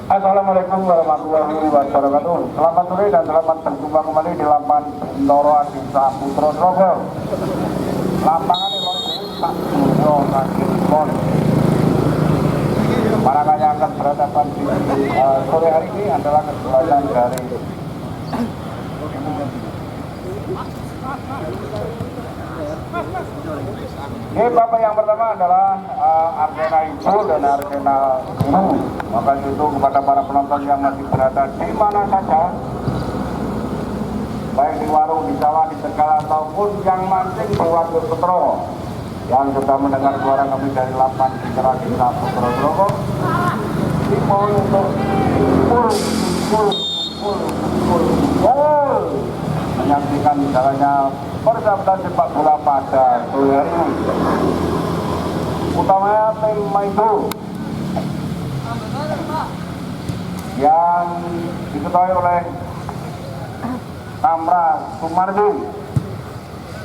Assalamualaikum warahmatullahi wabarakatuh. Selamat sore dan selamat berjumpa kembali di lapangan Bintoro Adi Saputro Trogol. Lapangan ini Pak Jono Nagiripon. Manakala yang akan berhadapan di sore hari ini adalah kesebelasan dari Bapak yang pertama adalah Arena Hijau dan Arena Biru. Maka itu kepada para penonton yang masih berada di mana saja, baik di warung, di sawah, di tegal ataupun yang mancing di Waduk Petro yang sudah mendengar suara kami dari lapan Citra Desa Putrojoko dimohon untuk menyaksikan jalannya persahabatan sepak bola pada sore hari ini, utamanya tim Maido yang diketahui oleh Tamra Sumardi.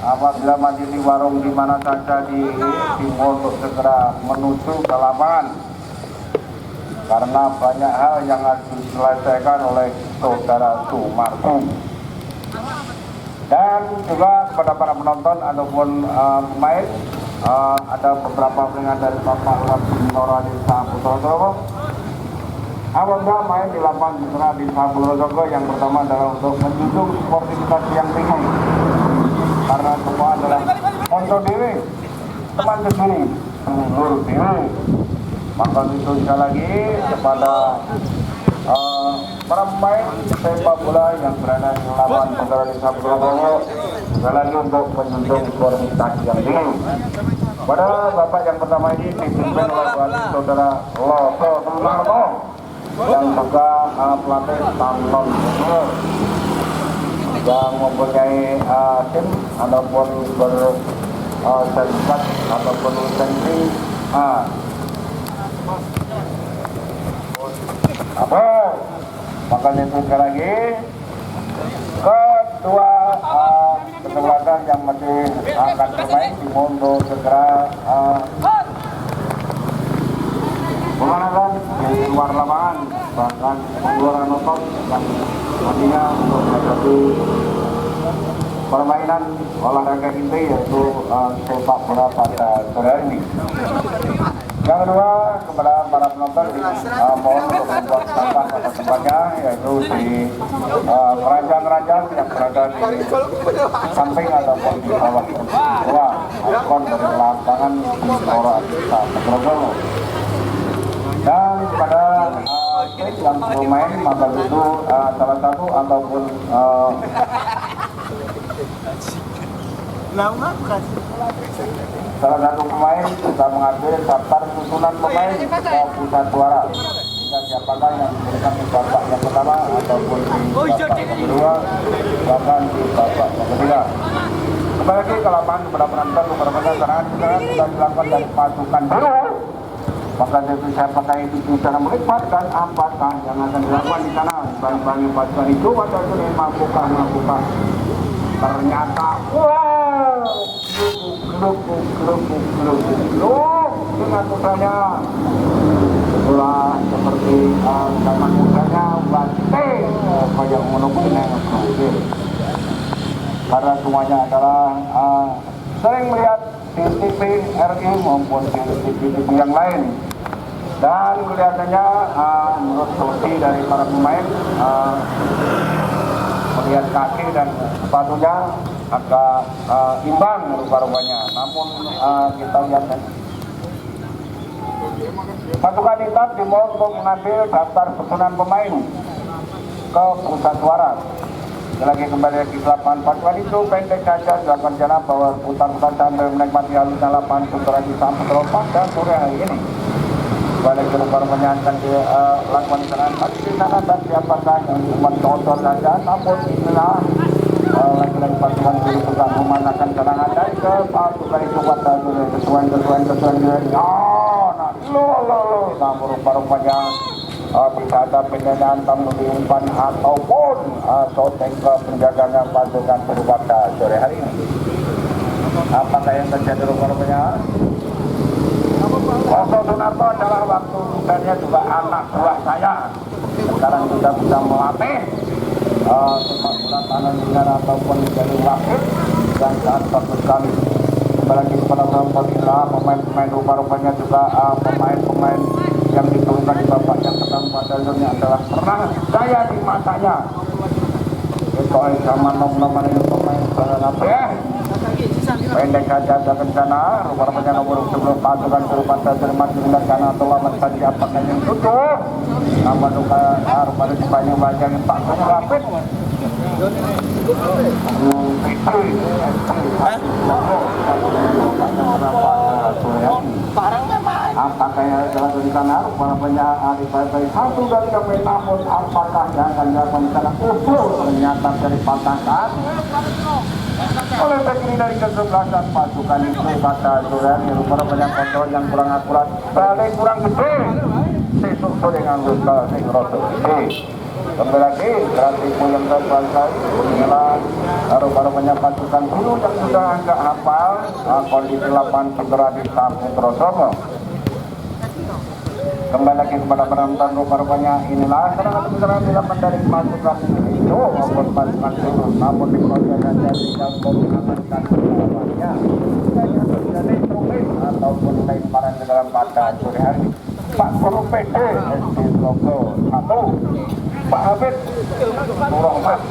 Apabila masih di warung di mana saja dimohon untuk segera menuju ke lapangan karena banyak hal yang harus diselesaikan oleh saudara Sumardi. Dan juga kepada para penonton ataupun pemain, ada beberapa peringatan dari Bapak Nora Desa Putrojoko. Apabila main di lapangan Citra Desa Putrojoko, yang pertama adalah untuk menjunjung sportivitas yang tinggi, karena semua adalah untuk diri, teman sendiri, seluruh diri. Maka itu sekali lagi kepada para pemain sepak bola yang berada di lapangan Citra Desa Putrojoko, sekali lagi untuk menjunjung sportivitas yang tinggi. Pada bapak yang pertama ini dipimpin oleh saudara Loto Sumarto yang juga pelatih Tanton yang mempunyai tim ataupun bersertifikat ataupun lisensi apa makanya itu sekali lagi kedua kesempatan yang masih akan bermain dimohon untuk segera pemanasan di luar lapangan, bahkan pengeluaran otot yang nantinya untuk menghadapi permainan olahraga inti yaitu sepak bola pada sore hari ini. Yang kedua, kepada para penonton mohon untuk membuat sampah pada tempatnya, yaitu di keranjang-keranjang yang berada di samping ataupun di bawah ikon dari lapangan Nora Desa Putrojoko. Dan pada tim yang bermain maka itu salah satu ataupun salah satu pemain sudah mengambil daftar susunan pemain ke pusat suara hingga siapakah yang diberikan di babak yang pertama ataupun di babak yang kedua bahkan di babak yang ketiga. Kembali lagi ke lapangan kepada penonton beberapa serangan sudah dilakukan dari pasukan biru. Maka itu saya pakai itu cara melibatkan apakah yang akan dilakukan di sana bagi pasukan itu atau itu mampukah ternyata wow geluk dengan mudanya itulah seperti zaman mudanya bante kayak monopolnya karena semuanya adalah sering melihat di TV RI maupun di TV yang lain. Dan kelihatannya menurut solusi dari para pemain melihat kaki dan sepatunya agak imbang rupa-rupanya. Namun kita lihat pasukan hitam dimohon untuk mengambil daftar susunan pemain ke pusat suara. Lagi kembali lagi ke lapangan pasukan itu pendek saja dilakukan jalan bahwa putar-putar sambil menikmati halusnya lapangan Citra Desa Putrojoko dan sore hari ini. Balik ke rupanya akan dilakukan serangan pagi di sana dan siapakah yang cuma contoh saja, namun inilah lagi-lagi pasukan itu juga memanfaatkan serangan dari ke pasukan itu pada kesuai namun rupa-rupanya tidak ada pendanaan melalui umpan ataupun shooting ke penjaganya pasukan pada sore hari ini. Apakah yang terjadi rupa-rupanya? Loto Sunarto adalah waktu mudanya juga anak buah saya. Sekarang sudah bisa melatih sepak bola tanah liar ataupun menjadi wasit dan saat bagus sekali. Apalagi kepada Alhamdulillah pemain-pemain rupa-rupanya juga pemain-pemain yang diturunkan di babak yang pertama pada dunia adalah pernah saya di matanya. Soal zaman nomor ini pemain pendek saja ke sana, rupa-rupanya nomor sebelum pasukan berupa Jerman dengan sana atau lawan saja apakah yang tutup nama duka rupanya di banyak wajah Pak Kapit Apakah yang dalam rencana rupanya baik satu dari kami, namun apakah yang akan dilakukan di sana ternyata dari patahkan oleh back ini dari kesebelasan pasukan itu kata Duren rupanya kontrol yang kurang akurat, balik kurang gede sesuk dengan luka segroto kembali lagi strategi yang terbaik inilah rupanya pasukan dulu yang sudah agak hafal kondisi lapangan segera di Saputra Somo. Kembali lagi kepada penonton rupanya inilah serangan dilakukan dari pasukan itu maupun pasukan dulu, namun di proses yang jadi yang mengamankan lawannya hanya terjadi trukis ataupun lemparan di dalam pada sore hari 40 PD SD Logo 1 Pak Habib Muhammad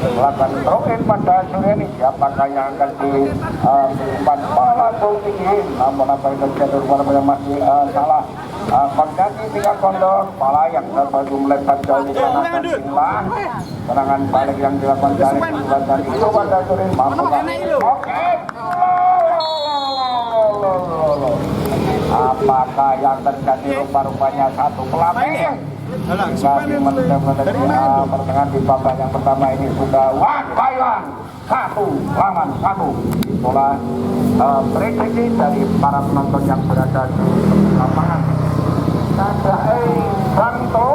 melakukan trukis pada sore ini. Apakah yang akan diumpan pala tinggi, namun apa yang terjadi rupanya masih salah. Kondisi 3 kondor pala yang terbaru melebar jauh di sana dan inilah serangan balik yang dilakukan dari dan itu pada sore mampu. Oke, apakah yang terjadi rupanya satu pelapis jadi pertengahan di babak yang pertama ini sudah Thailand 1 lawan 1. Itulah prediksi dari para penonton yang berada di lapangan. Santo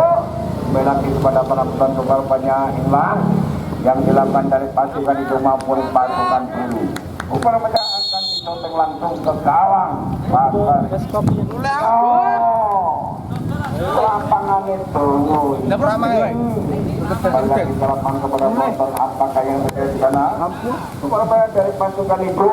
belaki kepada para penonton rupanya inilah yang dilakukan dari pasukan itu maupun pasukan dulu. Rupanya akan diconteng langsung ke gawang pasar. Lapangan itu banyak dilakukan kepada penonton. Apakah yang terjadi di sana? Rupanya dari pasukan itu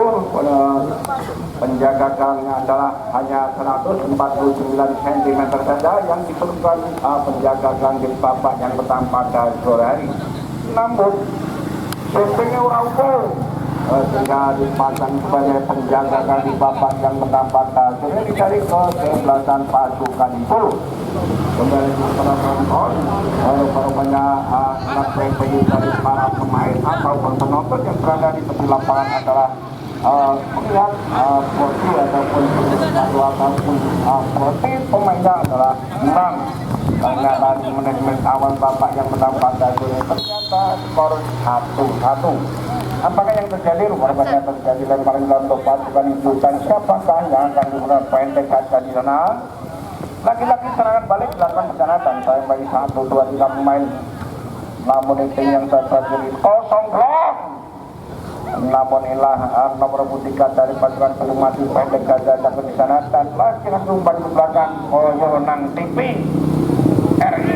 penjaga gawangnya adalah hanya 149 cm saja yang diperlukan penjaga gawang di babak yang pertama pada sore hari. Namun settingnya orang sehingga dipasang sebagai penjaga gawang di babak yang pertama pada sore hari dari kesebelasan pasukan itu. Kembali kepada penonton, rupanya strategi dari para pemain ataupun penonton yang berada di tepi lapangan adalah melihat porsi ataupun porsi pemainnya adalah kurang karena dari menit-menit awal babak yang pertama pada sore ternyata skor 1-1. Apakah yang terjadi? Rupanya terjadi lemparan untuk pasukan itu dan siapakah yang akan digunakan pendek saja di sana? Lagi-lagi serangan balik dilakukan di sana dan saya bagi 1, 2, 3 pemain. Namun itu yang terjadi kosong blok. Namun inilah nomor 3 dari pasukan belum mati pendek saja jatuh di sana dan lagi langsung umpan ke belakang Yonang TV RI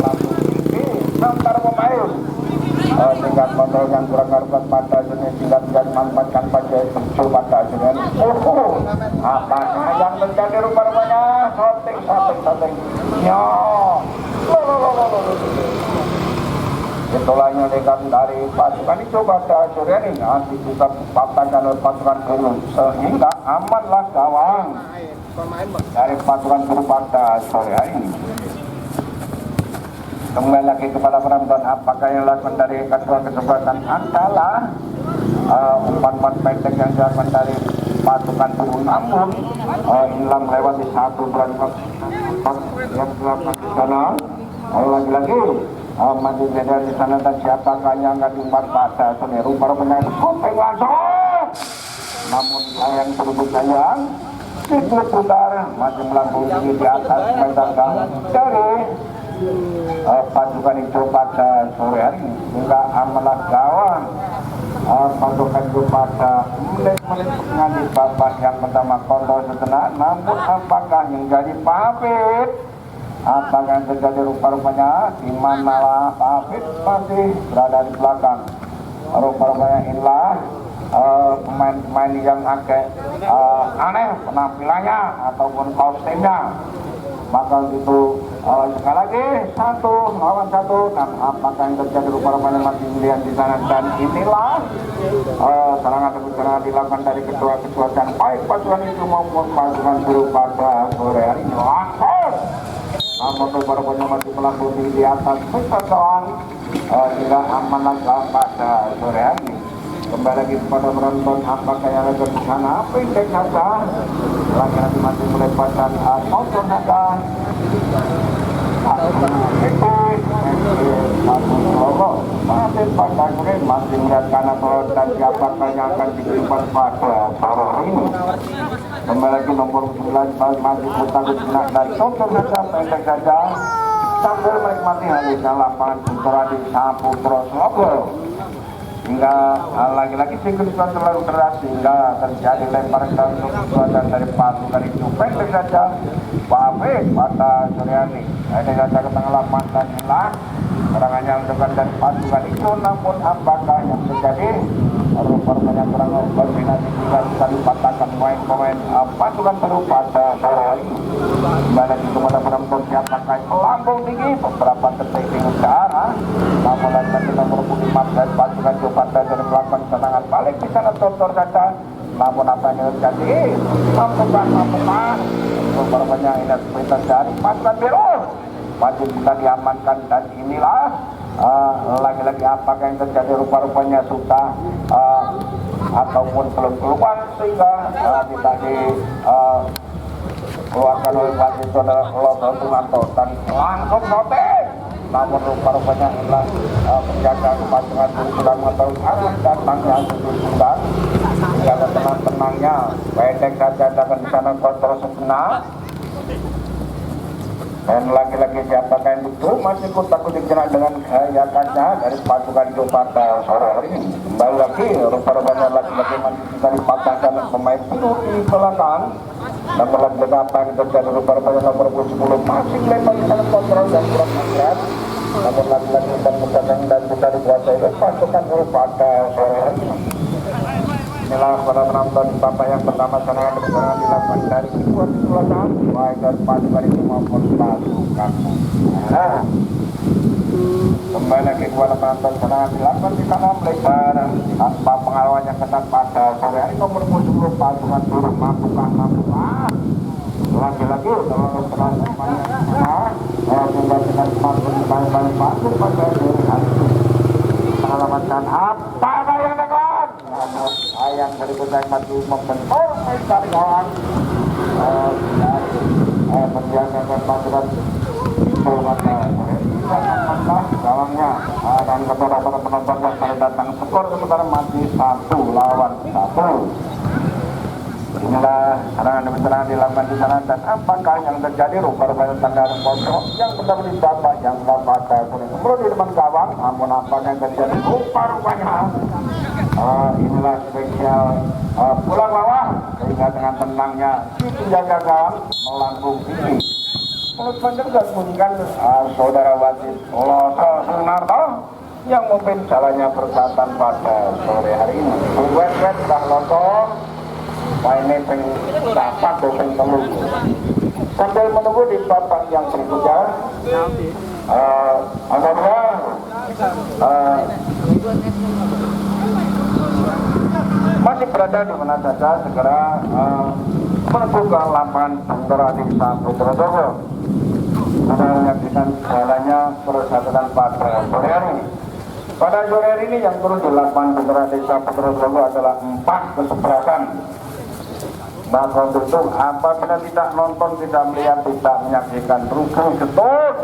langsung TV sementara pemain tingkat kontrol yang kurang ngaruh pada jenis tidak bisa dimanfaatkan pada tujuh pada jenis apakah yang terjadi rupanya shooting itulah nyelekan dari pasukan itu pada sore ini nanti bisa patahkan oleh pasukan dulu sehingga amanlah gawang dari pasukan dulu pada sore hari ini. Kembali lagi kepada penonton, apakah yang dilakukan dari kedua kesempatan adalah umpan-umpan pendek yang dilakukan dari pasukan dulu, namun hilang lewat di 1 dan yang dilakukan di sana lagi-lagi masih beda di sana dan siapakah yang akan diumpan pada Semeru rupanya kopeng langsung, namun sayang terlalu sayang sedikit putar masih melambung tinggi di atas medan dari pasukan itu pada sore hari ini hingga amalah gawang pasukan itu pada menit-menit di babak yang pertama kontrol sejenak, namun apakah yang jadi pamit apakah yang terjadi rupanya di manalah pamit masih berada di belakang rupanya inilah pemain-pemain yang agak aneh penampilannya ataupun kostumnya. Maka itu sekali lagi 1 lawan 1 dan apakah yang terjadi rupanya masih melihat di sana dan inilah serangan dilakukan dari kedua dan baik pasukan itu maupun pasukan dulu pada sore hari ini langsung namun rupanya masih melambung di atas besar doang hingga aman lagi pada sore hari. Kembali lagi kepada penonton, apakah yang ada di sana? Pendek saja, lagi masih mulai pada nonton saja. Masih pada sore masih melihat kanan dan siapakah yang akan diberikan pada sore ini. Kembali lagi nomor 9 masih putar jenak dan tonton saja, pendek saja sambil menikmati halusnya lapangan Putra di Saputra Surabaya. Hingga lagi-lagi sinkronisasi terlalu keras hingga terjadi lemparan dan dari pasukan itu pendek saja Babe pada sore hari. Ini saja ke tengah lapangan dan hilang serangannya untuk dari pasukan itu, namun apakah yang terjadi? Rupanya kurang koordinasi juga bisa dipatahkan pemain-pemain pasukan baru pada sore hari. Kembali kepada penonton siapakah melambung tinggi beberapa detik di udara, namun lagi nomor 5 dan pasukan Jawa dari melakukan serangan balik di sana tonton saja. Namun apa yang terjadi? Mampukan rupanya ini seperti dari pasukan biru masih bisa diamankan dan inilah lagi-lagi apakah yang terjadi rupa-rupanya sudah ataupun belum keluar sehingga tidak dikeluarkan oleh wasit saudara Loto Sunarto dan langsung notek. Namun rupa-rupanya adalah penjaga pasukan sudah mengetahui arah datangnya sudah hingga tenang-tenangnya pendek saja dapat di sana kontrol sebenar. Dan lagi-lagi siapakah yang itu masih takut dijerat dengan gaya kaca dari pasukan Jakarta sore hari ini. Kembali lagi rupa-rupanya lagi-lagi masih bisa dipatahkan pemain biru di belakang. Dan dalam beberapa yang terjadi rupa-rupanya nomor 10 masih lepas di sana kontrol dan kurang akurat. Namun lagi-lagi dan berdagang dan bisa dikuasai oleh pasukan Jakarta sore hari ini. Inilah para penonton bapak yang pertama serangan dilakukan dari kedua selatan baik dari pasukan itu maupun pasukan. Kembali lagi kepada penonton serangan dilakukan di sana melebar tanpa pengalaman yang ketat pada sore hari nomor 10 pasukan turun mampukah. Lagi-lagi dalam penonton juga dengan pasukan pasukan pada sore hari pengalaman dan apa yang dekat ayam berikutnya masih membentur mencari kawan menjaga pasukan itu gawangnya dan kepada para penonton yang sudah datang skor sementara masih 1 lawan 1. Inilah serangan demi serangan dilakukan di sana dan apakah yang terjadi? Rupa-rupanya tendangan kosong yang pertama di bapak yang dapat sebelum di depan gawang, namun apakah yang terjadi? Rupa-rupanya inilah spesial pulang lawan sehingga dengan tenangnya si penjaga gawang melambung tinggi. Mulut bandar gabungkan saudara wasit Loto Sunarto yang memimpin jalannya persatuan pada sore hari ini. Wet-wet dah Loto ini dapat doping telur sambil menunggu di babak yang berikutnya akhirnya masih berada di mana saja segera menuju ke lapangan Bendera di Saputra Surabaya karena menyaksikan jalannya persatuan pada sore hari ini. Pada sore hari ini yang turun di lapangan Bendera di Saputra Surabaya adalah 4 kesebelasan. Maka untuk itu apabila tidak nonton, tidak melihat, tidak menyaksikan, rugi getun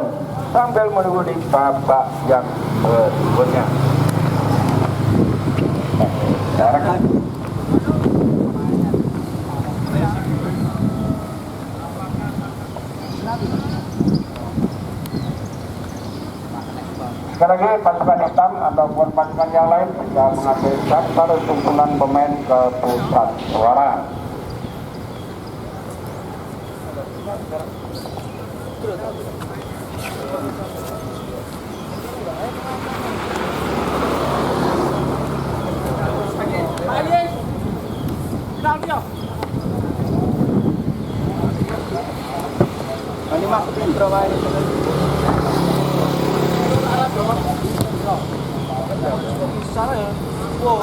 sambil menunggu di babak yang berikutnya. Sekali lagi pasukan hitam ataupun pasukan yang lain bisa mengambil daftar kumpulan pemain ke pusat suara. Ini masukin berapa ini? Sana ya. Wow.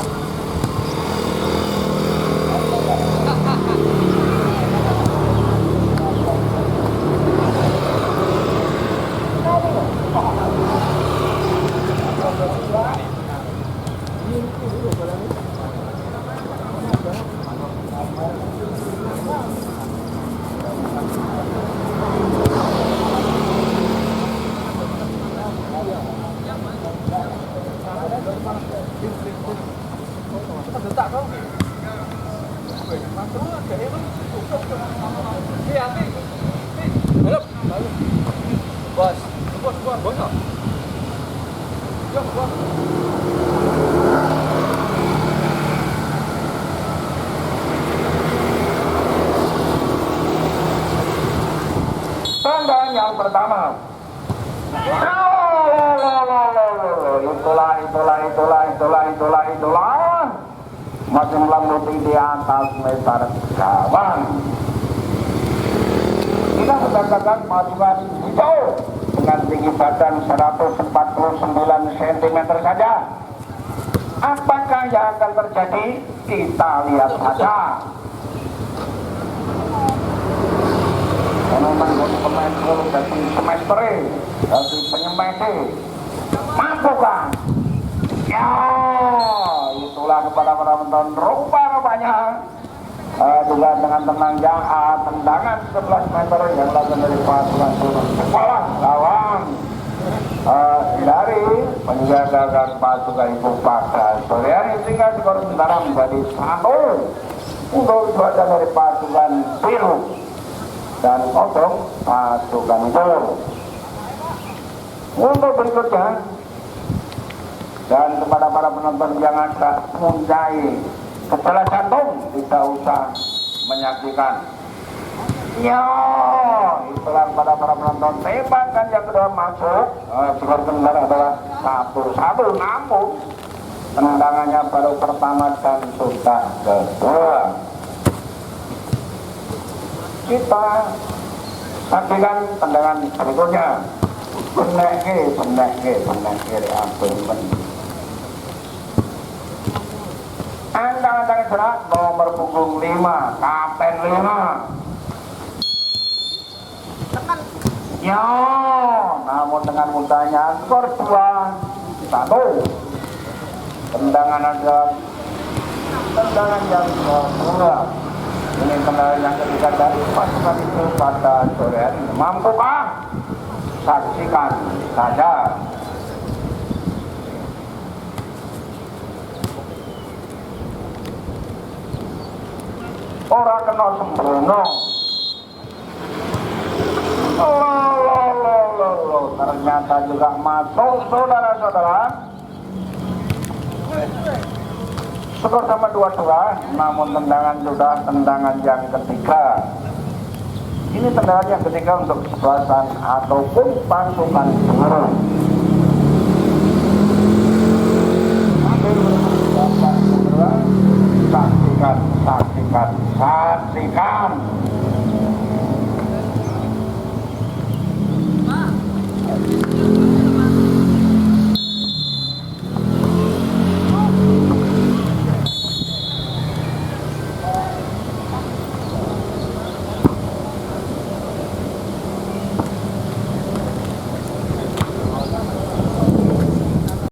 Tak kau. Bos. Bos. Jom, bos. Tantangan yang pertama. Itulah. Masih melambuti di atas meter gawang. Kita mendapatkan paduan hijau dengan tinggi badan 149 cm saja. Apakah yang akan terjadi? Kita lihat saja. Memang pemain dulu dari semester dari penyemedi mampukah? Ya, itulah kepada para penonton rupa-rupanya juga dengan tenang tendangan 11 meter yang lakukan dari pasukan kepala lawan dari penjaga pasukan Ibu pada sore hari sehingga skor sementara menjadi 1 untuk cuaca dari pasukan biru dan kosong pasukan itu. Untuk berikutnya dan kepada para penonton yang agak mempunyai gejala jantung tidak usah menyaksikan. Ya, itulah kepada para penonton tembakan yang kedua masuk. Skor benar adalah 1-1, namun tendangannya baru pertama dan sudah kedua. Kita saksikan tendangan berikutnya. Benek Angka serak nomor punggung 5, kapten 5. Ya, namun dengan mudahnya skor 2-1. Tendangan yang kedua. Ini tendangan yang ketiga dari pasukan itu pada sore hari. Mampukah? Saksikan saja. Orang kena sembrono. Ternyata juga masuk, saudara-saudara. Skor sama 2-2, namun tendangan sudah tendangan yang ketiga. Ini tendangan yang ketiga untuk kesebelasan ataupun pasukan biru.